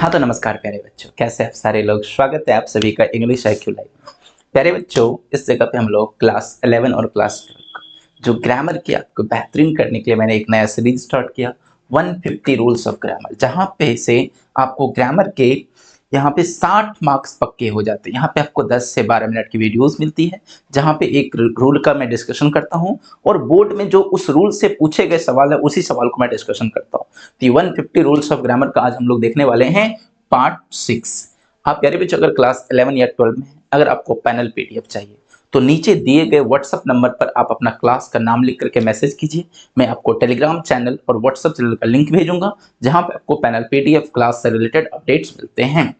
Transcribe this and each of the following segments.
हाँ तो नमस्कार प्यारे बच्चों, कैसे आप सारे लोग। स्वागत है आप सभी का इंग्लिश IQ लाइव। प्यारे बच्चों, इस जगह पे हम लोग क्लास 11 और क्लास 12 जो ग्रामर की आपको बेहतरीन करने के लिए मैंने एक नया सीरीज स्टार्ट किया 150 रूल्स ऑफ ग्रामर, जहाँ पे से आपको ग्रामर के यहाँ पे 60 मार्क्स पक्के हो जाते हैं। यहाँ पे आपको 10 से 12 मिनट की वीडियोस मिलती है, जहाँ पे एक रूल का मैं डिस्कशन करता हूँ और बोर्ड में जो उस रूल से पूछे गए सवाल है उसी सवाल को मैं डिस्कशन करता हूँ। तो 150 रूल्स ऑफ ग्रामर का आज हम लोग देखने वाले हैं पार्ट 6। आप प्यारे बच्चों अगर क्लास 11 या 12 में अगर आपको पैनल PDF चाहिए तो नीचे दिए गए व्हाट्सएप नंबर पर आप अपना क्लास का नाम लिख करके मैसेज कीजिए। मैं आपको टेलीग्राम चैनल और व्हाट्सएप चैनल का लिंक भेजूंगा, जहां पे आपको पैनल PDF क्लास से रिलेटेड अपडेट्स मिलते हैं।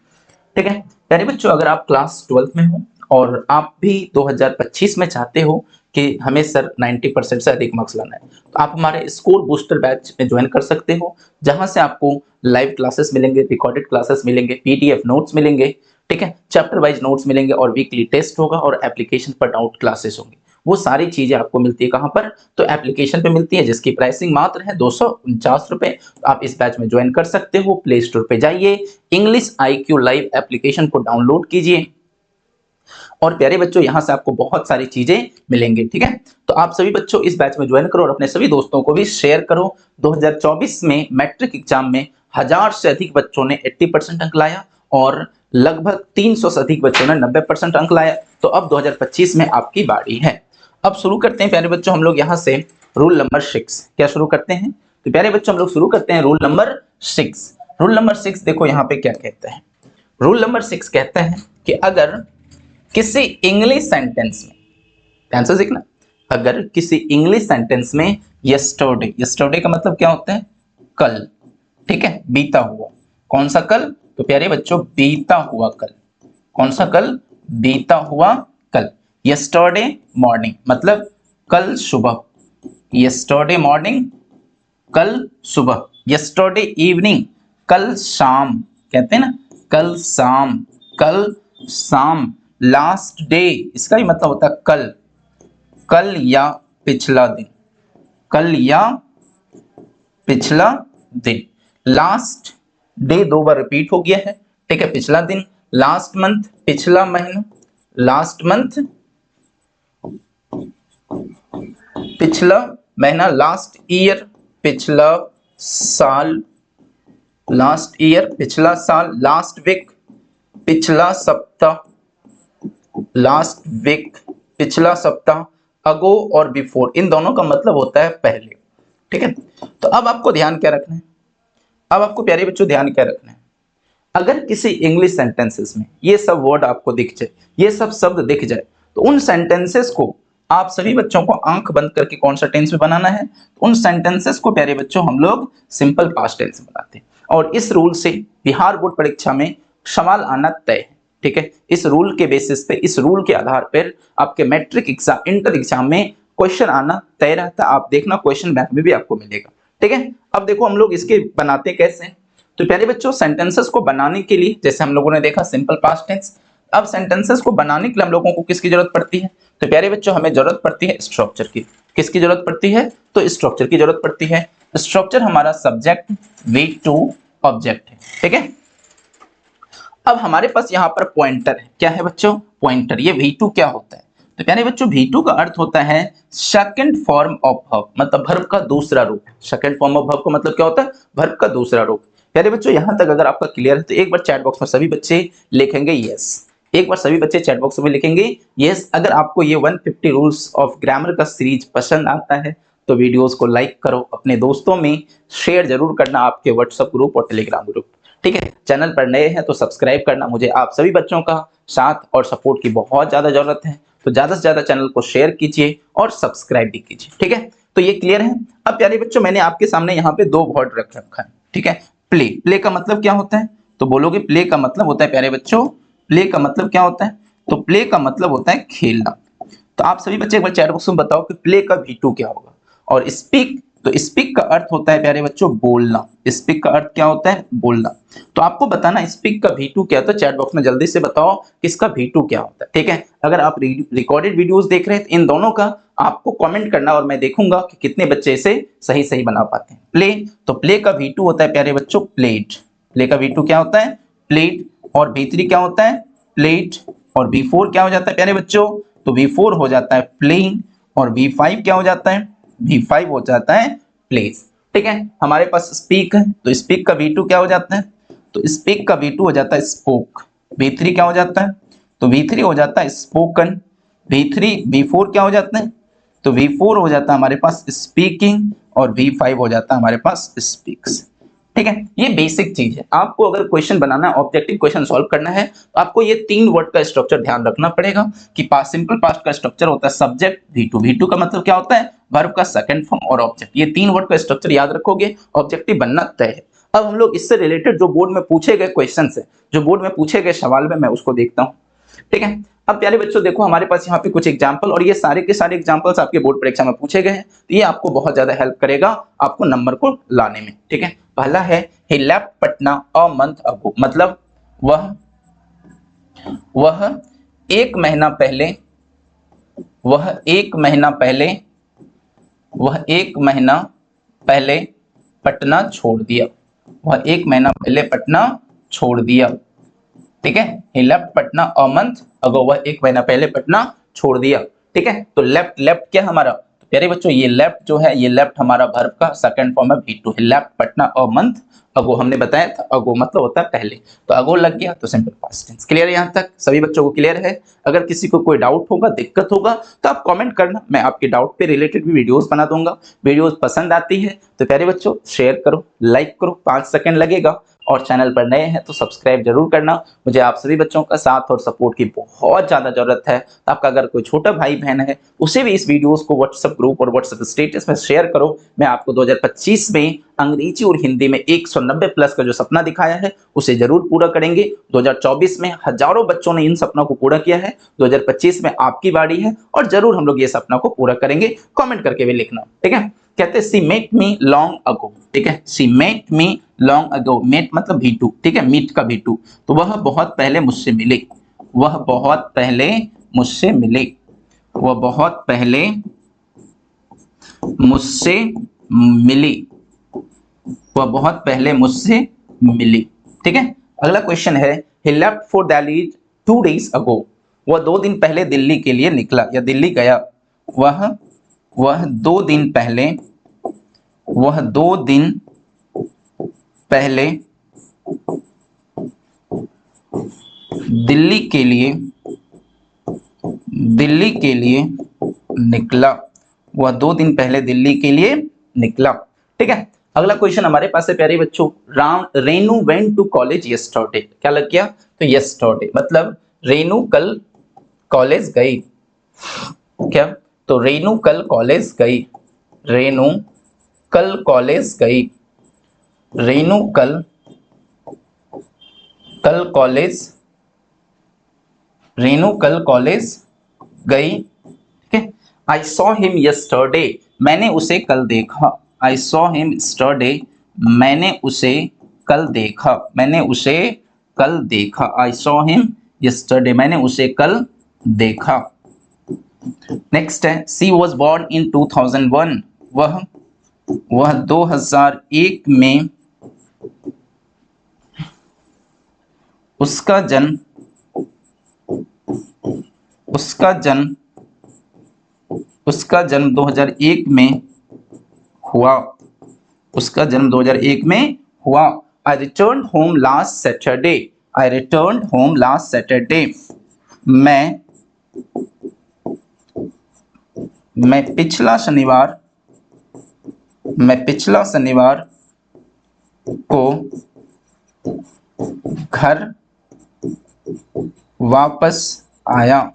ठीक है प्यारे बच्चों, अगर आप क्लास 12 में हो और आप भी 2025 में चाहते हो कि हमें सर 90% से अधिक मार्क्स लाना है, तो आप हमारे स्कोर बूस्टर बैच में ज्वाइन कर सकते हो, जहां से आपको लाइव क्लासेस मिलेंगे, रिकॉर्डेड क्लासेस मिलेंगे, PDF नोट्स मिलेंगे, ठीक है, चैप्टर वाइज नोट्स मिलेंगे और वीकली टेस्ट होगा और एप्लीकेशन पर डाउट क्लासेस होंगी। वो सारी चीजें आपको मिलती है कहां पर? तो एप्लीकेशन पे मिलती है, जिसकी प्राइसिंग मात्र है 249 रुपए। आप इस बैच में ज्वाइन कर सकते हो। प्ले स्टोर पे जाइए, इंग्लिश IQ लाइव एप्लीकेशन को डाउनलोड कीजिए और प्यारे बच्चों यहां से आपको बहुत सारी चीजें मिलेंगी। ठीक है, तो आप सभी बच्चों इस बैच में ज्वाइन करो और अपने सभी दोस्तों को भी शेयर करो। 2024 में मैट्रिक एग्जाम में 1000 से अधिक बच्चों ने 80% अंक लाया और लगभग 300 से अधिक बच्चों ने 90% अंक लाया। तो अब 2025 में आपकी बारी है। अब शुरू करते हैं प्यारे बच्चों, हम लोग यहाँ से रूल नंबर 6 क्या शुरू करते हैं। तो प्यारे बच्चों हम लोग शुरू करते हैं रूल नंबर 6। रूल नंबर 6 देखो यहाँ पे क्या कहते हैं। रूल नंबर 6 कहते हैं कि अगर किसी इंग्लिश सेंटेंस में, ध्यान से देखना, अगर किसी इंग्लिश सेंटेंस में यस्टरडे, यस्टरडे का मतलब क्या होता है? कल, ठीक है, बीता हुआ। कौन सा कल? तो प्यारे बच्चों बीता हुआ कल। कौन सा कल? बीता हुआ कल। यस्टरडे मॉर्निंग मतलब कल सुबह, यस्टरडे मॉर्निंग कल सुबह। यस्टरडे इवनिंग कल शाम, कहते हैं ना कल शाम, कल शाम। लास्ट डे इसका भी मतलब होता है कल, कल या पिछला दिन, कल या पिछला दिन। लास्ट डे 2 बार रिपीट हो गया है, ठीक है, पिछला दिन। लास्ट मंथ पिछला महीना, लास्ट मंथ पिछला महीना। लास्ट ईयर पिछला साल, लास्ट ईयर पिछला साल। लास्ट वीक पिछला सप्ताह, लास्ट वीक पिछला सप्ताह। अगो और बिफोर इन दोनों का मतलब होता है पहले। ठीक है, तो अब आपको ध्यान क्या रखना है? अब आपको प्यारे बच्चों ध्यान क्या रखना है? अगर किसी इंग्लिश सेंटेंसेस में ये सब वर्ड आपको दिख जाए, ये सब शब्द दिख जाए, तो उन सेंटेंसेस को आप सभी बच्चों को आंख बंद करके कौन सा टेंस में बनाना है? उन सेंटेंसेस को प्यारे बच्चों हम लोग सिंपल पास्ट टेंस में बनाते हैं और इस रूल से बिहार बोर्ड परीक्षा में सवाल आना तय है। ठीक है, इस रूल के बेसिस पे, इस रूल के आधार पर आपके मैट्रिक एग्जाम, इंटर एग्जाम में क्वेश्चन आना तय रहता है। आप देखना क्वेश्चन बैंक में भी आपको मिलेगा। ठीक है, अब देखो हम लोग इसके बनाते कैसे। तो प्यारे बच्चों सेंटेंसेस को बनाने के लिए, जैसे हम लोगों ने देखा सिंपल पास्ट टेंस, अब सेंटेंसेस को बनाने के लिए हम लोगों को किसकी जरूरत पड़ती है? तो प्यारे बच्चों हमें जरूरत पड़ती है स्ट्रक्चर की। किसकी जरूरत पड़ती है? तो स्ट्रक्चर की जरूरत पड़ती है। स्ट्रक्चर हमारा सब्जेक्ट, V2 ऑब्जेक्ट है। ठीक है, अब हमारे पास यहाँ पर पॉइंटर है। क्या है बच्चों? पॉइंटर। ये V2 क्या होता है? तो प्यारे बच्चों V2 का अर्थ होता है सेकंड फॉर्म ऑफ वर्ब, मतलब वर्ब का दूसरा रूप। सेकंड फॉर्म ऑफ वर्ब का मतलब क्या होता है? वर्ब का दूसरा रूप। प्यारे बच्चों यहां तक अगर आपका क्लियर है तो एक बार चैट बॉक्स में सभी बच्चे लिखेंगे यस। एक बार सभी बच्चे चैट बॉक्स में लिखेंगे यस। अगर आपको ये 150 रूल्स ऑफ ग्रामर का सीरीज पसंद आता है तो वीडियोस को लाइक करो, अपने दोस्तों में शेयर जरूर करना, आपके व्हाट्सएप ग्रुप और टेलीग्राम ग्रुप। ठीक है, चैनल पर नए हैं तो सब्सक्राइब करना। मुझे आप सभी बच्चों का साथ और सपोर्ट की बहुत ज्यादा जरूरत है, तो ज्यादा से ज्यादा चैनल को शेयर कीजिए और सब्सक्राइब भी कीजिए। ठीक है, तो ये क्लियर है। अब प्यारे बच्चों मैंने आपके सामने यहाँ पे 2 वर्ड रख रखा है। ठीक है, प्ले। प्ले का मतलब क्या होता है? तो बोलोगे प्ले का मतलब होता है प्यारे बच्चों, प्ले का मतलब क्या होता है? तो प्ले का मतलब होता है खेलना। तो आप सभी बच्चे एक बार चैट बॉक्स में बताओ कि प्ले का V2 क्या होगा। और स्पीक, तो स्पीक का अर्थ होता है प्यारे बच्चों बोलना। स्पीक का अर्थ क्या होता है? बोलना। तो आपको बताना स्पीक का V2 क्या होता है, चैट बॉक्स में जल्दी से बताओ कि इसका V2 क्या होता है। ठीक है, अगर आप रिकॉर्डेड वीडियोस देख रहे हैं तो इन दोनों का आपको कमेंट करना और मैं देखूंगा कि कितने बच्चे इसे सही सही बना पाते हैं। प्ले, तो प्ले का V2 होता है प्यारे बच्चों प्लेड। प्ले का V2 क्या होता है, प्लेट, और V3 क्या होता है, प्लेट, और V4 क्या हो जाता है प्यारे बच्चों, तो V4 हो जाता है प्लेन, और V5 क्या हो जाता है, V5 हो जाता है प्लेस। ठीक है, हमारे पास स्पीक है, तो स्पीक का V2 क्या हो जाता है, तो स्पीक का V2 हो जाता है स्पोक। V3 क्या हो जाता है, तो V3 हो जाता है स्पोकन। V4 क्या हो जाता है, तो V4 हो जाता है हमारे पास स्पीकिंग, और V5 हो जाता है हमारे पास स्पीक्स। ठीक है, ये बेसिक चीज है। आपको अगर क्वेश्चन बनाना है, ऑब्जेक्टिव क्वेश्चन सॉल्व करना है, तो आपको ये 3 वर्ड का स्ट्रक्चर ध्यान रखना पड़ेगा कि पास्ट सिंपल पास्ट का स्ट्रक्चर होता है सब्जेक्ट, V2 का मतलब क्या होता है, वर्ब का सेकंड फॉर्म और ऑब्जेक्ट। ये 3 वर्ड का स्ट्रक्चर याद रखोगे, ऑब्जेक्टिव बनना तय है। अब हम लोग इससे रिलेटेड जो बोर्ड में पूछे गए क्वेश्चन है, जो बोर्ड में पूछे गए सवाल में मैं उसको देखता हूँ। ठीक है, अब प्यारे बच्चों देखो हमारे पास यहाँ पे कुछ एग्जाम्पल, और ये सारे के सारे एग्जाम्पल्स आपके बोर्ड परीक्षा में पूछे गए हैं, तो ये आपको बहुत ज्यादा हेल्प करेगा आपको नंबर को लाने में। ठीक है, पहला है he left Patna a month ago, मतलब वह एक महीना पहले, वह एक महीना पहले, वह एक महीना पहले पटना छोड़ दिया, वह एक महीना पहले पटना छोड़ दिया। ठीक है, he left Patna a month ago, वह एक महीना पहले पटना छोड़ दिया। ठीक है, तो लेफ्ट, लेफ्ट क्या हमारा, तो प्यारे बच्चों ये लेफ्ट जो है, ये लेफ्ट हमारा वर्ब का सेकंड फॉर्म है V2। he left Patna a month ago, हमने बताया था ago मतलब होता है पहले, तो ago लग गया तो सिंपल पास्ट टेंस। क्लियर है, यहाँ तक सभी बच्चों को क्लियर है? अगर किसी को कोई डाउट होगा, दिक्कत होगा, तो आप कमेंट करना, मैं आपके डाउट पे रिलेटेड भी वीडियोस बना दूंगा। वीडियोस पसंद आती है तो प्यारे बच्चों शेयर करो, लाइक करो, 5 सेकंड लगेगा, और चैनल पर नए हैं तो सब्सक्राइब जरूर करना। मुझे आप सभी बच्चों का साथ और सपोर्ट की बहुत ज्यादा जरूरत है। तो आपका अगर कोई छोटा भाई बहन है, उसे भी इस वीडियोस को व्हाट्सएप ग्रुप और व्हाट्सएप स्टेटस में शेयर करो। मैं आपको 2025 में अंग्रेजी और हिंदी में 190 प्लस का जो सपना दिखाया है उसे जरूर पूरा करेंगे। 2024 में हजारों बच्चों ने इन सपनों को पूरा किया है, 2025 में आपकी बारी है, और जरूर हम लोग ये सपना को पूरा करेंगे। कमेंट करके भी लिखना। ठीक है, कहते हैं सी मेट मी लॉन्ग अगो। ठीक है, she met me long ago, met मतलब V2। ठीक है, मीट का V2, तो वह बहुत पहले मुझसे मिले, वह बहुत पहले मुझसे मिले, वह बहुत पहले मुझसे मिली, वह बहुत पहले मुझसे मिली। ठीक है, अगला क्वेश्चन है he left for Delhi 2 days ago, वह 2 दिन पहले दिल्ली के लिए निकला या दिल्ली गया। वह 2 दिन पहले, वह 2 दिन पहले दिल्ली के लिए निकला, वह 2 दिन पहले दिल्ली के लिए निकला। ठीक है, अगला क्वेश्चन हमारे पास है प्यारे बच्चों, Renu went to college yesterday, क्या लग गया, तो यस्टरडे मतलब रेनू कल कॉलेज गई। क्या, तो रेनू कल कॉलेज गई, रेनू कल कॉलेज गई, रेनू कल कॉलेज, रेनू कल कॉलेज गई। ठीक है, आई सॉ हिम यस्टरडे, मैंने उसे कल देखा। आई सॉ हिम यस्टरडे, मैंने उसे कल देखा, मैंने उसे कल देखा। आई सॉ हिम यस्टरडे, मैंने उसे कल देखा। नेक्स्ट है सी वॉज बोर्न इन 2001, वह 2001 में, उसका जन्म 2001 में हुआ, उसका जन्म 2001 में हुआ। आई रिटर्न होम लास्ट सैटरडे, आई रिटर्न होम लास्ट सैटरडे, मैं पिछला शनिवार को घर वापस आया,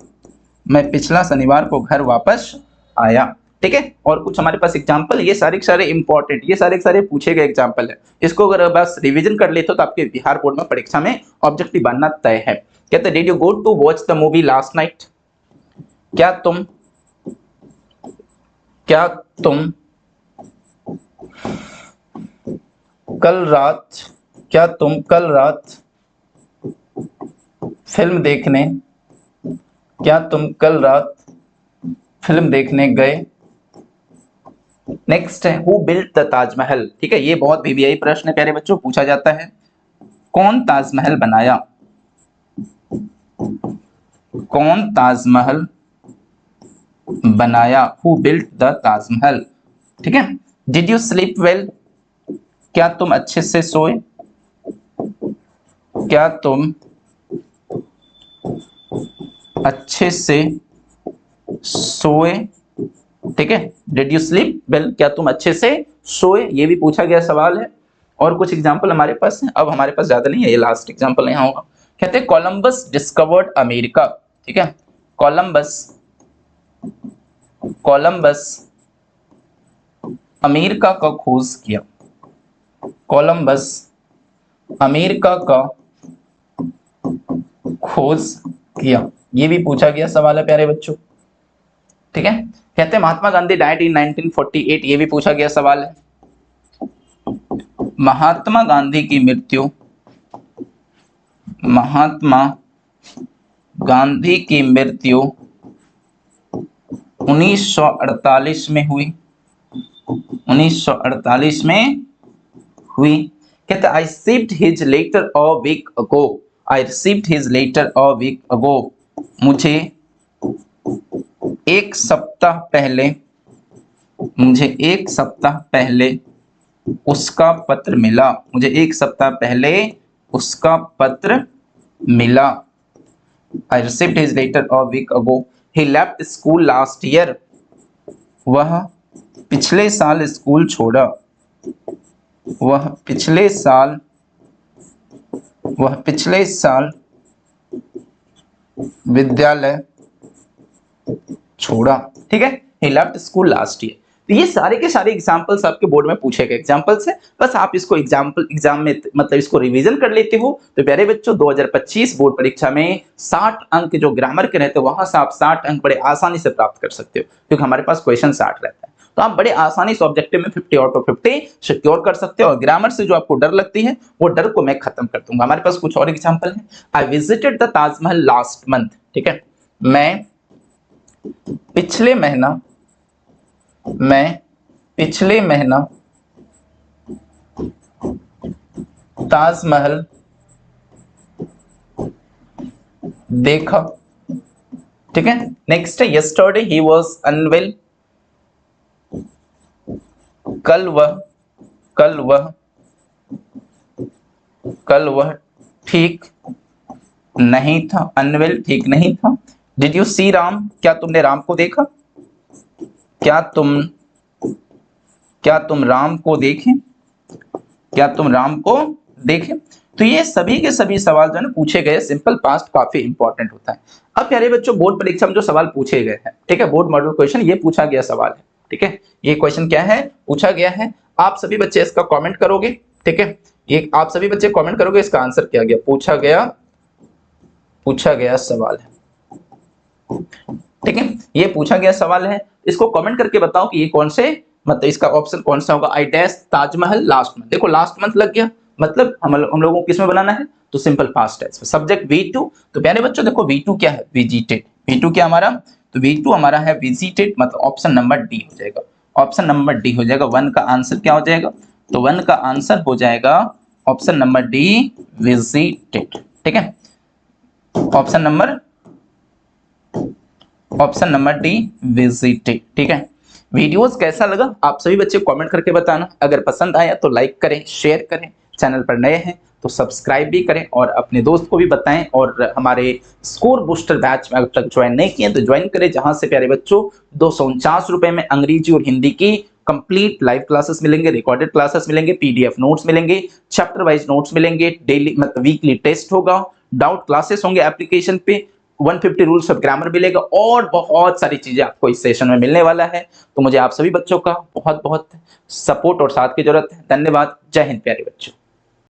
मैं पिछला शनिवार को घर वापस आया। ठीक है, और कुछ हमारे पास एग्जाम्पल, ये सारे के सारे इंपॉर्टेंट, ये सारे के सारे पूछे गए एग्जाम्पल है। इसको अगर बस रिवीजन कर लेते हो तो आपके बिहार बोर्ड में परीक्षा में ऑब्जेक्टिव बनना तय है। कहते हैं did you go to watch the movie last night, क्या तुम कल रात फिल्म देखने गए। नेक्स्ट है हु बिल्ट द ताजमहल। ठीक है, ये बहुत VVI प्रश्न है प्यारे बच्चों, पूछा जाता है। कौन ताजमहल बनाया? कौन ताजमहल बनाया? Who built the Taj Mahal? ठीक है। Did you sleep well? क्या तुम अच्छे से सोए? क्या तुम अच्छे से सोए? ठीक है। Did you sleep well? क्या तुम अच्छे से सोए? ये भी पूछा गया सवाल है। और कुछ एग्जाम्पल हमारे पास है, अब हमारे पास ज्यादा नहीं है, ये लास्ट एग्जाम्पल यहाँ होगा। कहते हैं कोलंबस डिस्कवर्ड अमेरिका। ठीक है। कोलंबस कोलंबस अमेरिका का खोज किया। कोलंबस अमेरिका का खोज किया, ये भी पूछा गया सवाल है प्यारे बच्चों। ठीक है। कहते हैं महात्मा गांधी डाइड इन 1948, ये भी पूछा गया सवाल है। महात्मा गांधी की मृत्यु, महात्मा गांधी की मृत्यु 1948 में हुई। 1948 में हुई। कहते I received his letter a week ago. I received his letter a week ago. मुझे एक सप्ताह पहले उसका पत्र मिला। मुझे एक सप्ताह पहले उसका पत्र मिला। I received his letter a week ago. He left school last year. वह पिछले साल स्कूल छोड़ा। वह पिछले साल विद्यालय छोड़ा। ठीक है। ही लेफ्ट स्कूल लास्ट ईयर। तो ये सारे के सारे एग्जांपल्स आपके बोर्ड में पूछे गए एग्जांपल्स है। बस आप इसको एग्जाम में मतलब इसको रिवीजन कर लेते हो तो प्यारे बच्चों 2025 बोर्ड परीक्षा में 60 अंक जो ग्रामर के रहते हैं वहां से आप 60 अंक बड़े आसानी से प्राप्त कर सकते हो, क्योंकि हमारे पास क्वेश्चन 60 रहता है। तो आप बड़े आसानी से ऑब्जेक्टिव में 50 आउट ऑफ 50 सिक्योर कर सकते हो। और ग्रामर से जो आपको डर लगती है वो डर को मैं खत्म कर दूंगा। हमारे पास कुछ और एग्जांपल है। I visited the Taj Mahal last month. ठीक है। मैं पिछले महीना ताजमहल देखा। ठीक है। नेक्स्ट है यस्टरडे ही वाज अनवेल। कल वह ठीक नहीं था। अनवेल ठीक नहीं था। Did you see Ram? क्या तुमने राम को देखा? क्या तुम राम को देखे? तो ये सभी के सभी सवाल जो है ना पूछे गए सिंपल पास्ट काफी इंपॉर्टेंट होता है। अब प्यारे बच्चों बोर्ड परीक्षा में जो सवाल पूछे गए हैं, ठीक है, बोर्ड मॉडल क्वेश्चन ये पूछा गया सवाल है। ठीक है। ये क्वेश्चन क्या है पूछा गया है। आप सभी बच्चे इसका कमेंट करोगे। ठीक है। ये आप सभी बच्चे कमेंट करोगे इसका आंसर क्या गया, पूछा गया सवाल है। ठीक है। ये पूछा गया सवाल है, इसको कमेंट करके बताओ कि ये कौन से मतलब इसका ऑप्शन कौन सा होगा। I dash Taj Mahal last month. देखो लास्ट मंथ लग गया, मतलब हम लोगों को किसमें बनाना है तो simple past tense. Subject V2। तो प्यारे बच्चों देखो V2 क्या है, विजिटेड। V2 क्या हमारा, तो V2 हमारा है विजिटेड, मतलब ऑप्शन नंबर डी हो जाएगा। ऑप्शन नंबर डी हो जाएगा। 1 का आंसर क्या हो जाएगा, तो 1 का आंसर हो जाएगा ऑप्शन नंबर डी विजिटेड। ठीक है। Option number D visited. ठीक है। वीडियोस कैसा लगा आप सभी बच्चे कमेंट करके बताना। अगर पसंद आया तो लाइक करें, शेयर करें, चैनल पर नए हैं तो सब्सक्राइब भी करें और अपने दोस्त को भी बताएं। और हमारे स्कोर बूस्टर बैच में अब तक ज्वाइन नहीं किए तो ज्वाइन करें, जहां से प्यारे बच्चों 249 रुपए में अंग्रेजी और हिंदी की कंप्लीट लाइव क्लासेस मिलेंगे, रिकॉर्डेड क्लासेस मिलेंगे, पीडीएफ नोट्स मिलेंगे, चैप्टर वाइज नोट्स मिलेंगे, डेली मतलब वीकली टेस्ट होगा, डाउट क्लासेस होंगे एप्लीकेशन पे, 150 रूल्स ऑफ ग्रामर मिलेगा और बहुत सारी चीजें आपको इस सेशन में मिलने वाला है। तो मुझे आप सभी बच्चों का बहुत बहुत सपोर्ट और साथ की जरूरत है। धन्यवाद। जय हिंद प्यारे बच्चों।